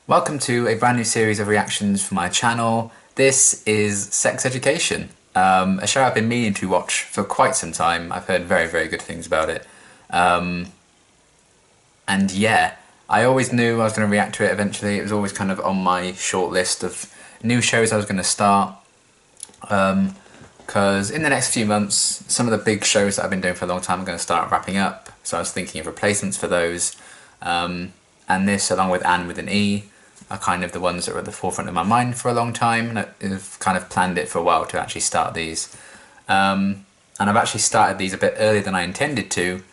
Welcome to a brand new series of reactions for my channel. This is Sex Education, a show I've been meaning to watch for quite some time. I've heard very, very good things about it. And yeah, I always knew I was going to react to it eventually. It was always kind of on my short list of new shows I was going to start. Because in the next few months, some of the big shows that I've been doing for a long time are going to start wrapping up. So I was thinking of replacements for those. And this, along with Anne with an E, are kind of the ones that were at the forefront of my mind for a long time, and I've kind of planned it for a while to actually start these. And I've actually started these a bit earlier than I intended to,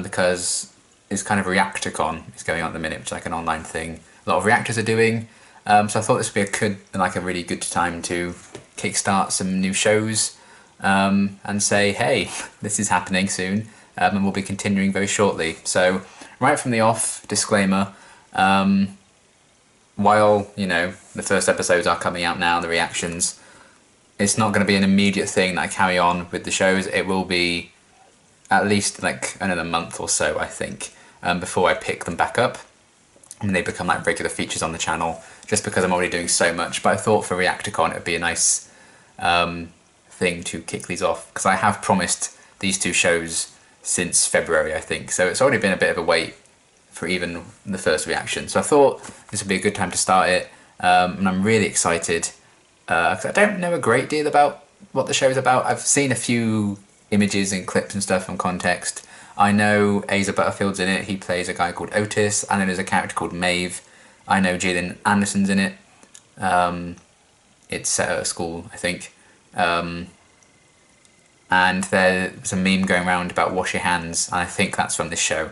because it's kind of Reacticon is going on at the minute, which is like an online thing a lot of reactors are doing. So I thought this would be a really good time to kickstart some new shows, and say, hey, this is happening soon, and we'll be continuing very shortly. So right from the off, disclaimer, while, you know, the first episodes are coming out now, the reactions, it's not going to be an immediate thing that I carry on with the shows. It will be at least like another month or so, I think, before I pick them back up and they become like regular features on the channel, just because I'm already doing so much. But I thought for Reacticon it would be a nice thing to kick these off, because I have promised these two shows since February, I think, so it's already been a bit of a wait for even the first reaction. So I thought this would be a good time to start it, and I'm really excited, because I don't know a great deal about what the show is about. I've seen a few images and clips and stuff from context. I know Asa Butterfield's in it, he plays a guy called Otis, and then there's a character called Maeve. I know Gillian Anderson's in it. It's set at a school, I think. And there's a meme going around about wash your hands, and I think that's from this show.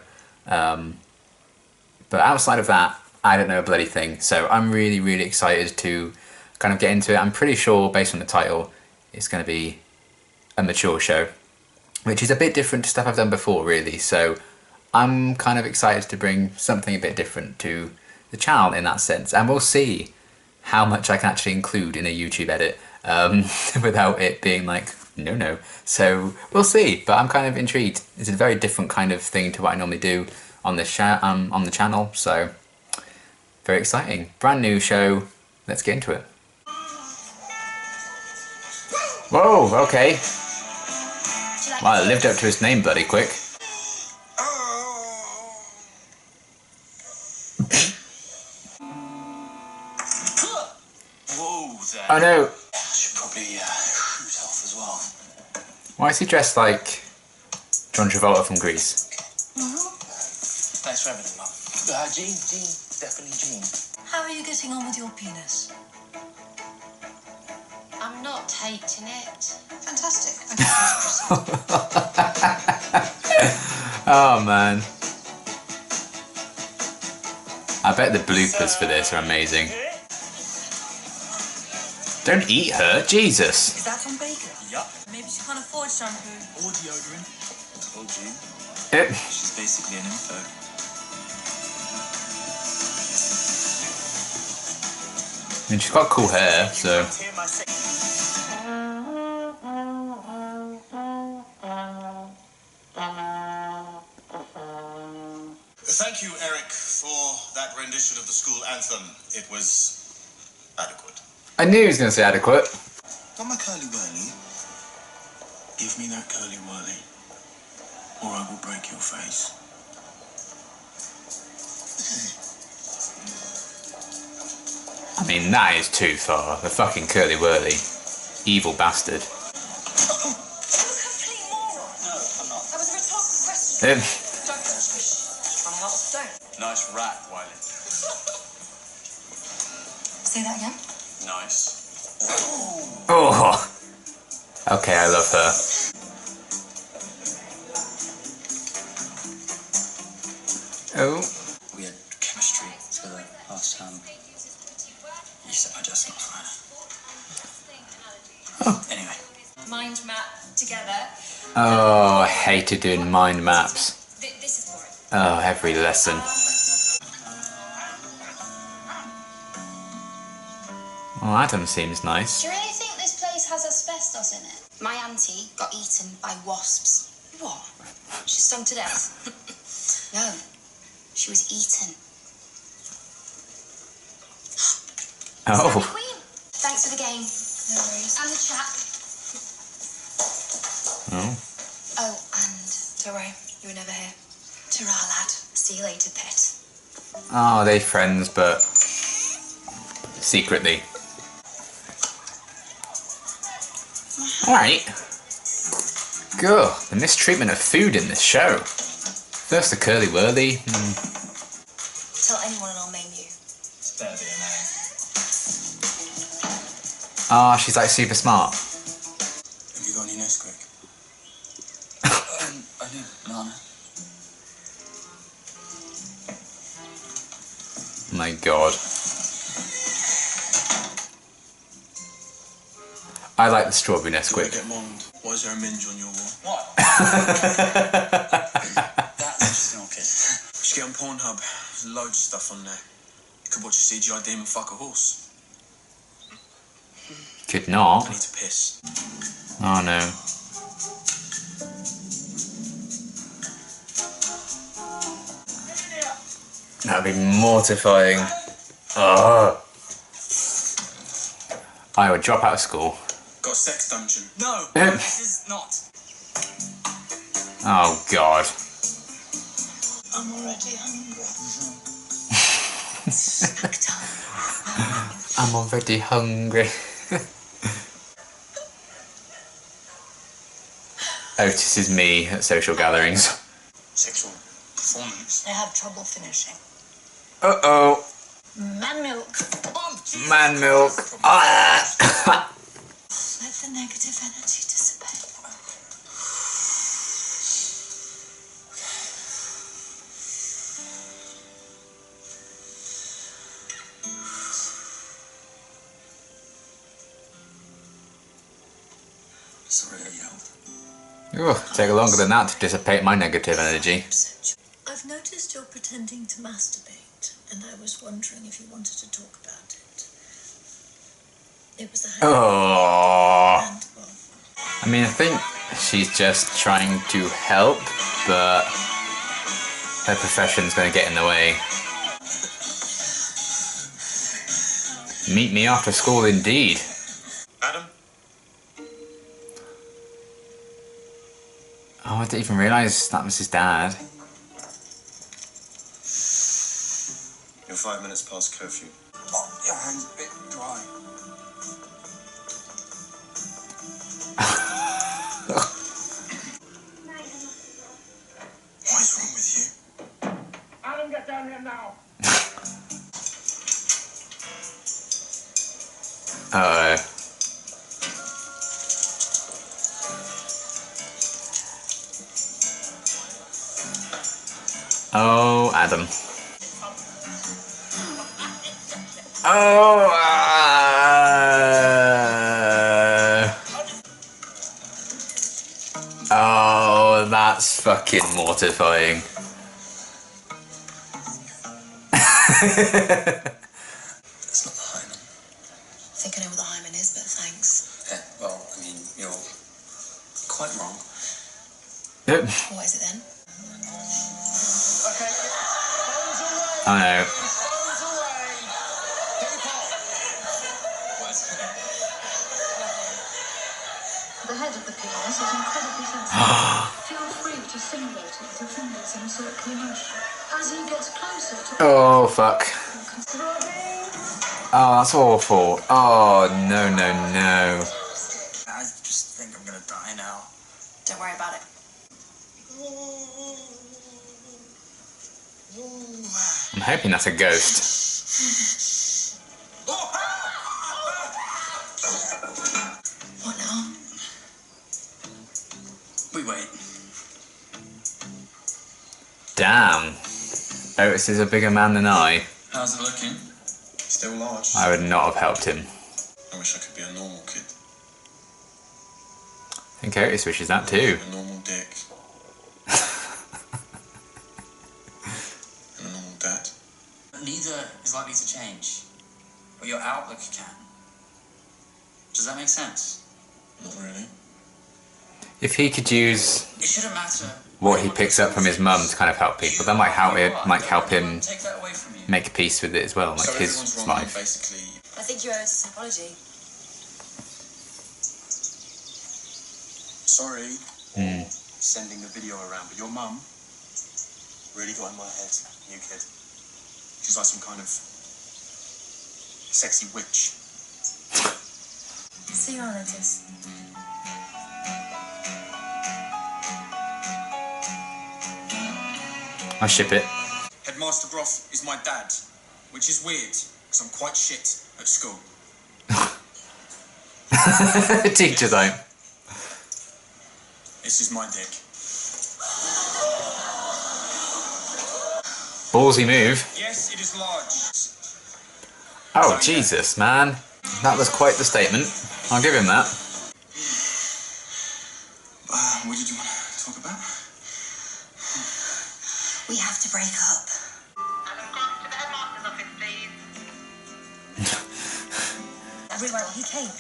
But outside of that, I don't know a bloody thing. So I'm really, really excited to kind of get into it. I'm pretty sure, based on the title, it's going to be a mature show, which is a bit different to stuff I've done before, really. So I'm kind of excited to bring something a bit different to the channel in that sense. And we'll see how much I can actually include in a YouTube edit, without it being like, no. So we'll see, but I'm kind of intrigued. It's a very different kind of thing to what I normally do on this on the channel, so very exciting. Brand new show, let's get into it. Whoa, okay. Wow, it lived up to its name bloody quick. Oh no. Should probably shoot off as well. Why is he dressed like John Travolta from Grease? Thanks for having him, Mum. Jean, definitely Jean. How are you getting on with your penis? I'm not hating it. Fantastic. Oh man. I bet the bloopers for this are amazing. Don't eat her, Jesus. Is that from bacon? Yup. Maybe she can't afford shampoo. Or deodorant. Told you. She's basically an info. I mean, she's got cool hair, so. Thank you, Eric, for that rendition of the school anthem. It was adequate. I knew he was going to say adequate. Got my curly whirly? Give me that curly whirly, or I will break your face. I mean, that is too far. The fucking curly whirly. Evil bastard. That was a complete moron. No, I'm not. That was a rhetorical question. Um, Don't. Nice rat, Wiley. Say that again. Nice. oh. Okay, I love her. Oh. We had chemistry together last time. You said I just not fine. Oh. Anyway. Mind map together. Oh, I hated doing mind maps. This is boring. Oh, every lesson. Well, Adam seems nice. Do you really think this place has asbestos in it? My auntie got eaten by wasps. What? She's stung to death. No, she was eaten. Oh. Queen. Thanks for the game. No worries. And the chat. Oh. Oh, and Don't worry, you were never here. ta-ra, lad. See you later, pet. Oh, they friends, but secretly. Alright. Good. The mistreatment of food in this show. First the curly whirly. Tell anyone and I'll maim you. It's better being a Ah, she's like super smart. Have you got any Nesquik? I do, Lana. My god. I like the strawberry Nesquik. Get monged. Why is there a minge on your wall? What? That's just an orchid. Just get on Pornhub. There's loads of stuff on there. You could watch a CGI demon fuck a horse. Could not. I need to piss. Oh no. That'd be mortifying. Oh. I would drop out of school. Got a sex dungeon. No, this is not. Oh god. I'm already hungry. Snack time. I'm already hungry. Otis is me at social gatherings. Sexual performance. I have trouble finishing. Uh-oh. Man milk. Man milk. Ah! Let the negative energy dissipate. Sorry I yelled. Ooh, take longer than that to dissipate my negative energy. I've noticed you're pretending to masturbate, and I was wondering if you wanted to talk about it. It was the Oh. and well, I mean, I think she's just trying to help, but her profession's going to get in the way. Meet me after school, indeed. Adam? Oh, I didn't even realise that was his dad. You're 5 minutes past curfew. Oh, your hand's a bit dry. What is wrong with you? Adam, get down here now. Uh-oh. Oh, Adam. Oh, oh, that's fucking mortifying. It's not the hymen. I think I know what the hymen is, but thanks. Yeah, well, I mean, you're quite wrong. Yep. What is it then? Okay, phones away. I know. Phones away. People. The head of the penis is incredibly sensitive. Feel free to stimulate it with your fingers in a circular motion. As he gets closer to Oh, fuck. Oh, that's awful. Oh, no, no, no. I just think I'm gonna die now. Don't worry about it. I'm hoping that's a ghost. What now? We wait. Damn. Otis is a bigger man than I. How's it looking? Still large. I would not have helped him. I wish I could be a normal kid. I think Otis wishes that too. A normal dick. And a normal dad. Neither is likely to change, but your outlook can. Does that make sense? Not really. If he could use It shouldn't matter what he picks up from his mum to kind of help people, that might help him Take that away from you. make peace with it as well, like So his everyone's wrong, life. basically. I think you owe Otis an apology. Sorry for sending the video around, but your mum really got in my head, you kid. She's like some kind of sexy witch. See you on, Otis. I ship it. Headmaster Groff is my dad, which is weird, because I'm quite shit at school. Teacher don't. This is my dick. Ballsy move. Yes, it is large. Oh, Jesus, man. That was quite the statement. I'll give him that. What did you want to talk about? We have to break up. Adam Groff to the headmaster's office, please. Everyone, he came.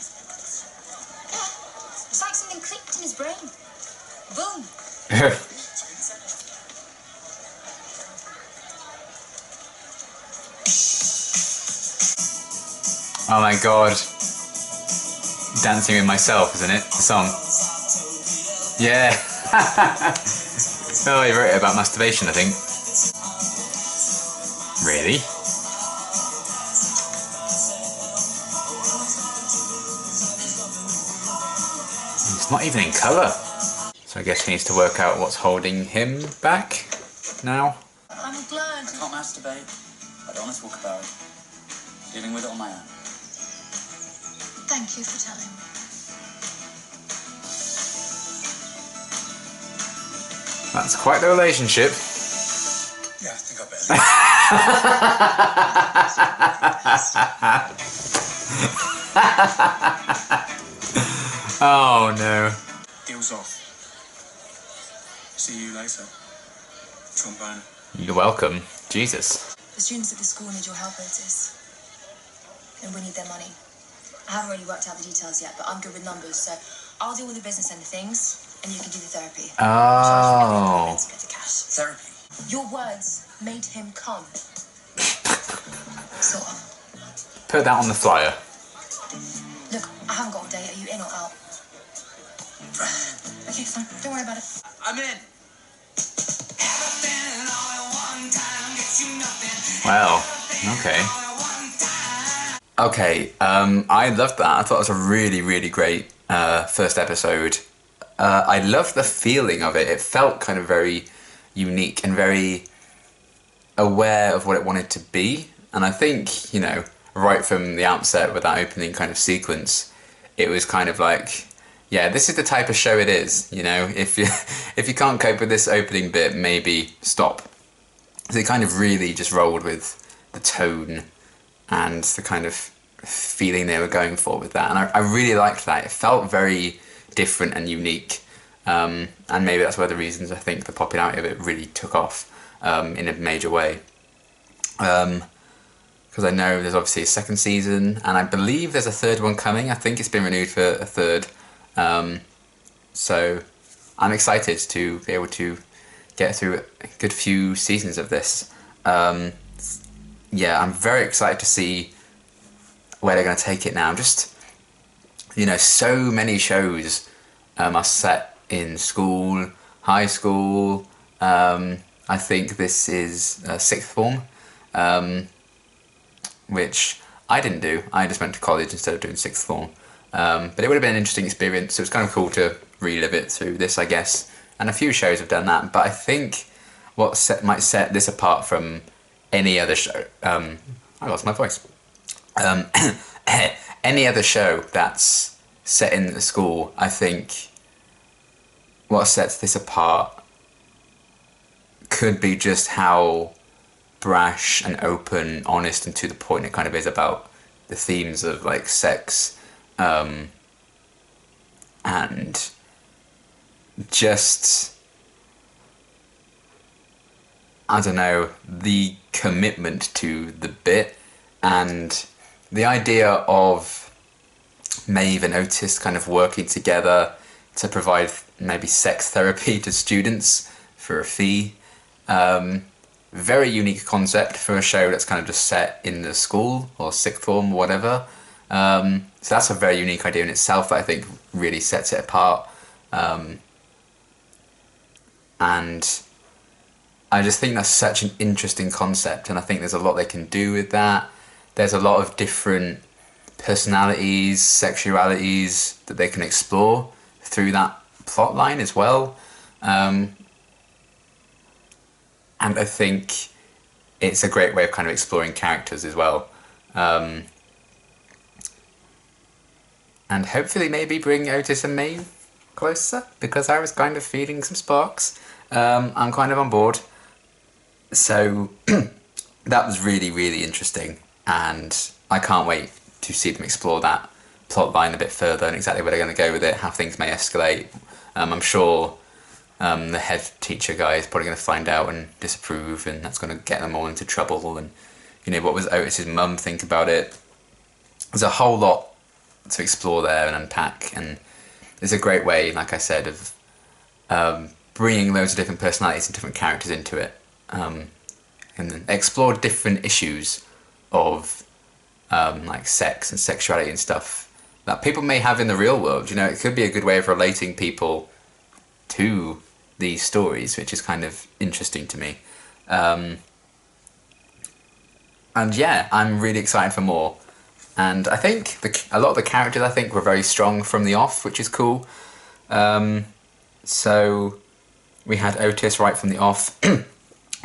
It's like something clicked in his brain. Boom. Oh my god. Dancing with Myself, isn't it? The song. Yeah. Oh, he wrote it about masturbation, I think. Really? It's not even in colour. So I guess he needs to work out what's holding him back now. I'm glad. I can't masturbate. I don't want to talk about it. Dealing with it on my own. Thank you for telling me. That's quite the relationship. Yeah, I think I better. Oh no. Deal's off. See you later. Trombone. You're welcome. Jesus. The students at the school need your help, Otis. And we need their money. I haven't really worked out the details yet, but I'm good with numbers, so I'll deal with the business end of things, and you can do the therapy. Oh. Get the cash. Therapy. Your words made him come. Sort of. Put that on the flyer. Look, I haven't got a date. Are you in or out? Okay, fine. Don't worry about it. I'm in. Well, okay. Okay, I loved that. I thought it was a really, really great first episode. I loved the feeling of it. It felt kind of very unique and very aware of what it wanted to be. And I think, you know, right from the outset with that opening kind of sequence, it was kind of like, yeah, this is the type of show it is. You know, if you can't cope with this opening bit, maybe stop. So it kind of really just rolled with the tone and the kind of feeling they were going for with that. And I really liked that. It felt very different and unique. And maybe that's one of the reasons I think the popularity of it really took off in a major way. Because I know there's obviously a second season, and I believe there's a third one coming. I think it's been renewed for a third. So I'm excited to be able to get through a good few seasons of this. Yeah, I'm very excited to see where they're going to take it now. Just, you know, so many shows are set in school, high school. I think this is sixth form, which I didn't do. I just went to college instead of doing sixth form. But it would have been an interesting experience, so it's kind of cool to relive it through this, I guess. And a few shows have done that, but I think what might set this apart from any other show... I lost my voice. Any other show that's set in the school, I think what sets this apart could be just how brash and open, honest and to the point it kind of is about the themes of like sex and just, I don't know, the commitment to the bit and the idea of Maeve and Otis kind of working together to provide maybe sex therapy to students for a fee. very unique concept for a show that's kind of just set in the school or sixth form or whatever. So that's a very unique idea in itself that I think really sets it apart. And I just think that's such an interesting concept, and I think there's a lot they can do with that. There's a lot of different personalities, sexualities that they can explore through that plot line as well. And I think it's a great way of kind of exploring characters as well. And hopefully maybe bring Otis and Maeve closer, because I was kind of feeling some sparks. I'm kind of on board. So that was really, really interesting, and I can't wait to see them explore that plot line a bit further and exactly where they're going to go with it, how things may escalate. I'm sure the head teacher guy is probably going to find out and disapprove, and that's going to get them all into trouble. And, you know, what was Otis's mum think about it? There's a whole lot to explore there and unpack, and there's a great way, like I said, of bringing loads of different personalities and different characters into it, and then explore different issues of like sex and sexuality and stuff that people may have in the real world. You know, it could be a good way of relating people to these stories, which is kind of interesting to me. And yeah, I'm really excited for more. And I think a lot of the characters, I think, were very strong from the off, which is cool. So we had Otis right from the off,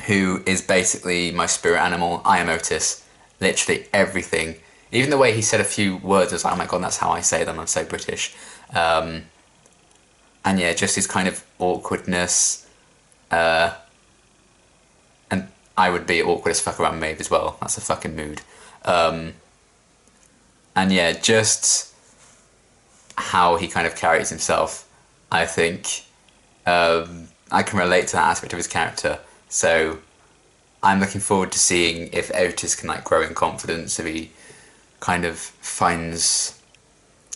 who is basically my spirit animal. I am Otis. Literally everything. Even the way he said a few words, I was like, oh my god, that's how I say them. I'm so British. And yeah, just his kind of awkwardness. And I would be awkward as fuck around Maeve as well. That's a fucking mood. And yeah, just how he kind of carries himself, I think I can relate to that aspect of his character. So I'm looking forward to seeing if Otis can like grow in confidence, if he kind of finds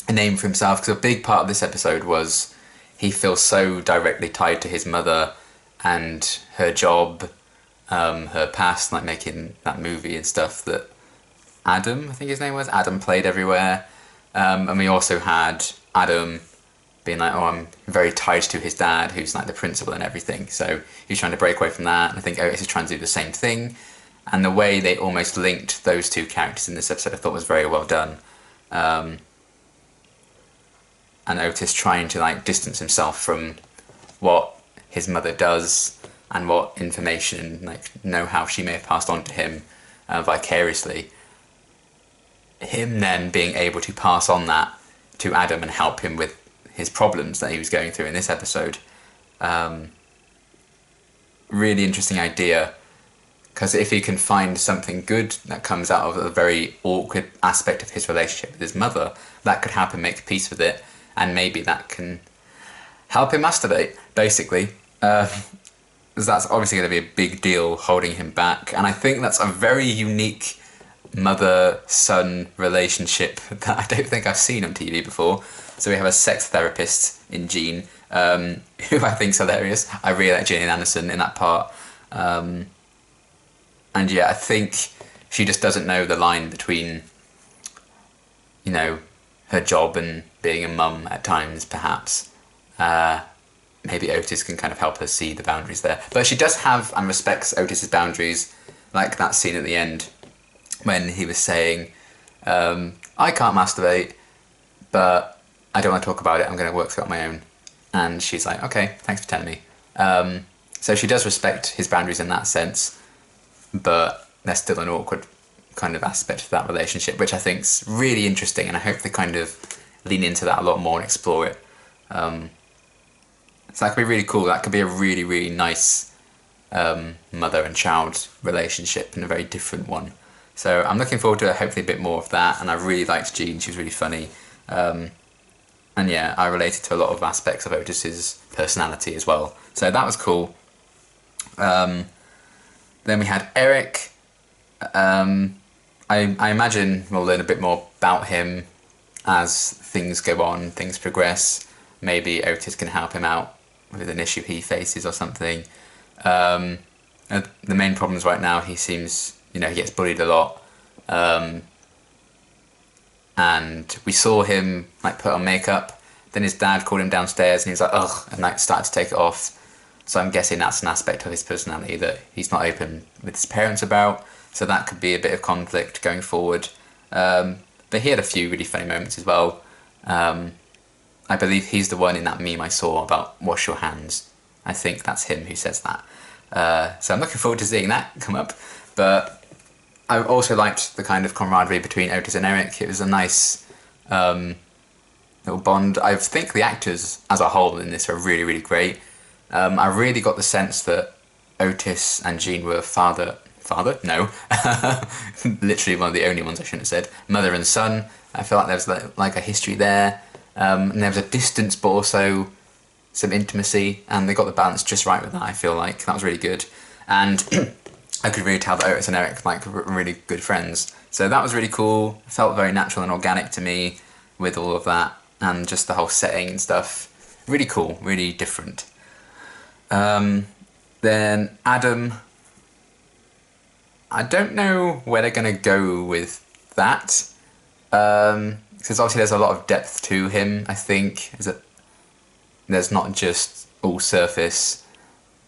a name for himself. Because a big part of this episode was he feels so directly tied to his mother and her job, her past, like making that movie and stuff that Adam, I think his name was, Adam played everywhere. And we also had Adam being like, oh, I'm very tied to his dad, who's like the principal and everything. So he's trying to break away from that. And I think Otis is trying to do the same thing. And the way they almost linked those two characters in this episode I thought was very well done. And Otis trying to like distance himself from what his mother does and what information, like know-how she may have passed on to him vicariously. Him then being able to pass on that to Adam and help him with his problems that he was going through in this episode. Really interesting idea, because if he can find something good that comes out of a very awkward aspect of his relationship with his mother, that could help him make peace with it, and maybe that can help him masturbate, basically. Because that's obviously going to be a big deal holding him back, and I think that's a very unique mother-son relationship that I don't think I've seen on TV before. So we have a sex therapist in Jean, who I think's hilarious. I really like Gillian Anderson in that part. And yeah, I think she just doesn't know the line between, you know, her job and being a mum at times, perhaps. Maybe Otis can kind of help her see the boundaries there. But she does have and respects Otis's boundaries, like that scene at the end when he was saying, I can't masturbate, but I don't want to talk about it, I'm going to work through it on my own. And she's like, okay, thanks for telling me. So she does respect his boundaries in that sense, but there's still an awkward kind of aspect of that relationship, which I think's really interesting, and I hope they kind of lean into that a lot more and explore it. So that could be really cool. That could be a really, really nice mother and child relationship, and a very different one. So I'm looking forward to hopefully a bit more of that, and I really liked Jean, she was really funny. And yeah, I related to a lot of aspects of Otis's personality as well. So that was cool. Then we had Eric. I imagine we'll learn a bit more about him as things go on, things progress. Maybe Otis can help him out with an issue he faces or something. the main problems right now, he seems, he gets bullied a lot. And we saw him like put on makeup. Then his dad called him downstairs and he was like, ugh, and like started to take it off. So I'm guessing that's an aspect of his personality that he's not open with his parents about. So that could be a bit of conflict going forward. But he had a few really funny moments as well. I believe he's the one in that meme I saw about wash your hands. I think that's him who says that. So I'm looking forward to seeing that come up. But I also liked the kind of camaraderie between Otis and Eric. It was a nice little bond. I think the actors as a whole in this are really, really great. I really got the sense that Otis and Jean were father? No. Literally one of the only ones I shouldn't have said. Mother and son. I feel like there was like a history there. And there was a distance, but also some intimacy. And they got the balance just right with that, I feel like. That was really good. And I could really tell that Otis and Eric were really good friends. So that was really cool. It felt very natural and organic to me with all of that. And just the whole setting and stuff. Really cool, really different. Then Adam, I don't know where they're going to go with that. Because obviously there's a lot of depth to him, I think. There's not just all surface.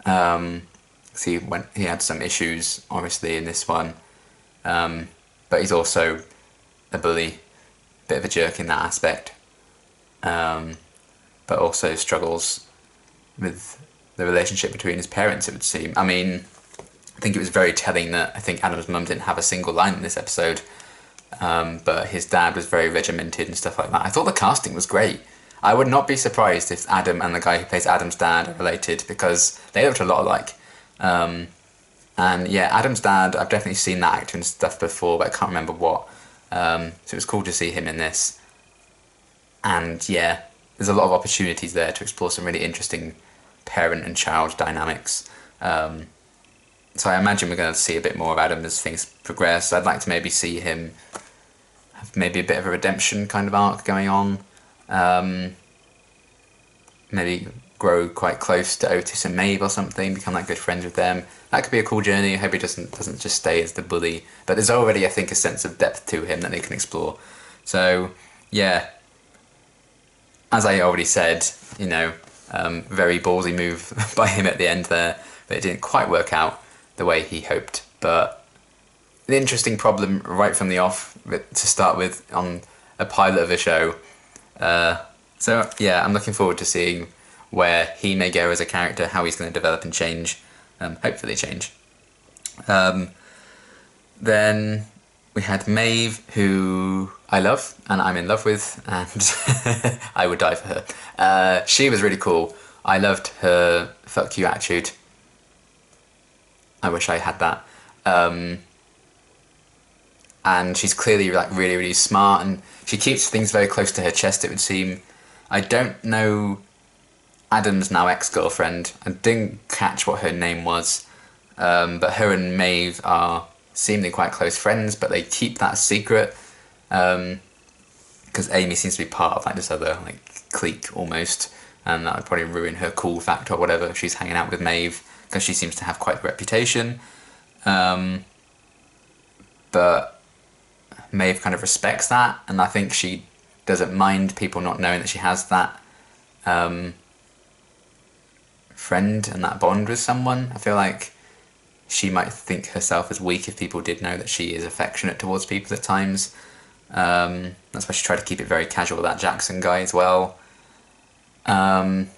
See, when he had some issues, obviously, in this one. But he's also a bully, bit of a jerk in that aspect. But also struggles with the relationship between his parents, it would seem. I mean, I think it was very telling that I think Adam's mum didn't have a single line in this episode. But his dad was very regimented and stuff like that. I thought the casting was great. I would not be surprised if Adam and the guy who plays Adam's dad are related, because they looked a lot alike. And yeah, Adam's dad, I've definitely seen that actor and stuff before, but I can't remember what. So it was cool to see him in this. And yeah, there's a lot of opportunities there to explore some really interesting parent and child dynamics. So I imagine we're going to see a bit more of Adam as things progress. I'd like to maybe see him have maybe a bit of a redemption kind of arc going on. Maybe grow quite close to Otis and Maeve or something, become like good friends with them. That could be a cool journey. I hope he doesn't just stay as the bully. But there's already, I think, a sense of depth to him that they can explore. So yeah, as I already said, very ballsy move by him at the end there, but it didn't quite work out the way he hoped. But an interesting problem right from the off to start with on a pilot of a show. So yeah, I'm looking forward to seeing where he may go as a character, how he's going to develop and change. Hopefully change. Then we had Maeve, who I love and I'm in love with, and I would die for her. She was really cool. I loved her fuck you attitude. I wish I had that. And she's clearly really, really smart, and she keeps things very close to her chest, it would seem. I don't know Adam's now ex-girlfriend. I didn't catch what her name was. But her and Maeve are seemingly quite close friends, but they keep that secret. Because Amy seems to be part of this other clique almost, and that would probably ruin her cool factor or whatever if she's hanging out with Maeve, because she seems to have quite the reputation. But Maeve kind of respects that, and I think she doesn't mind people not knowing that she has that friend and that bond with someone. I feel like she might think herself as weak if people did know that she is affectionate towards people at times. That's why she tried to keep it very casual with that Jackson guy as well. And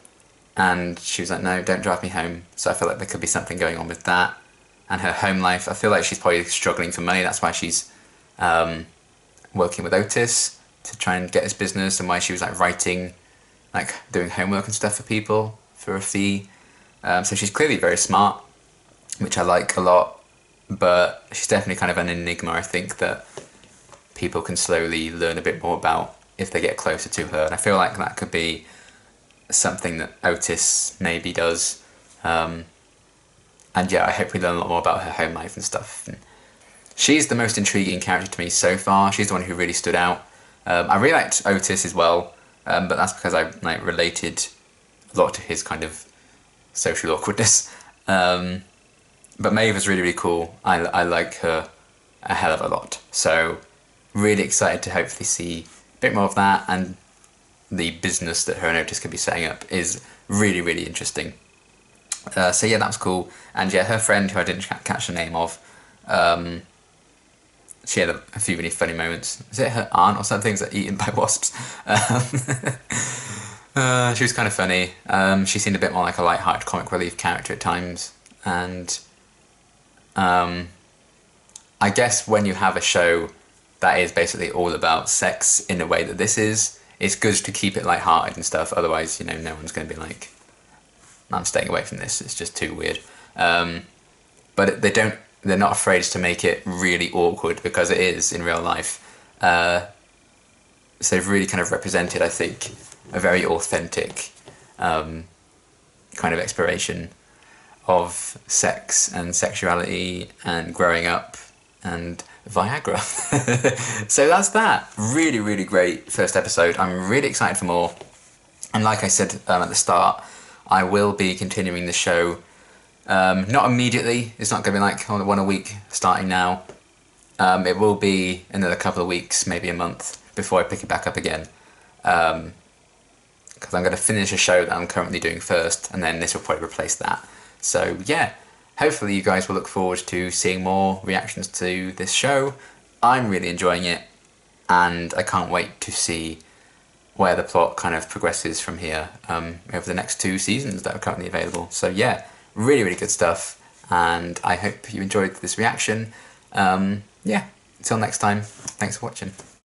she was like, no, don't drive me home. So I feel like there could be something going on with that. And her home life, I feel like she's probably struggling for money. That's why she's working with Otis to try and get his business, and why she was writing, doing homework and stuff for people for a fee. So she's clearly very smart, which I like a lot, but she's definitely kind of an enigma, I think, that people can slowly learn a bit more about if they get closer to her. And I feel like that could be something that Otis maybe does. And yeah, I hope we learn a lot more about her home life and stuff. And she's the most intriguing character to me so far. She's the one who really stood out. I really liked Otis as well, but that's because I related a lot to his kind of social awkwardness. But Maeve is really, really cool. I like her a hell of a lot. So really excited to hopefully see a bit more of that, and the business that her and Otis could be setting up is really, really interesting. So yeah, that was cool. And yeah, her friend, who I didn't catch the name of, she had a few really funny moments. Is it her aunt or something that eaten by wasps? She was kind of funny. She seemed a bit more like a light-hearted comic relief character at times. And I guess when you have a show that is basically all about sex in the way that this is, it's good to keep it light-hearted and stuff. Otherwise, you know, no one's going to be like, I'm staying away from this. It's just too weird. But they're not afraid to make it really awkward, because it is in real life. So they've really kind of represented, I think, a very authentic kind of exploration of sex and sexuality and growing up and Viagra. So that's that. Really, really great first episode. I'm really excited for more. And like I said at the start, I will be continuing the show. Not immediately. It's not going to be like one a week starting now. It will be another couple of weeks, maybe a month, before I pick it back up again. Because I'm going to finish a show that I'm currently doing first, and then this will probably replace that. So yeah, hopefully you guys will look forward to seeing more reactions to this show. I'm really enjoying it, and I can't wait to see where the plot kind of progresses from here over the next 2 seasons that are currently available. So yeah, really, really good stuff, and I hope you enjoyed this reaction. Yeah, until next time, thanks for watching.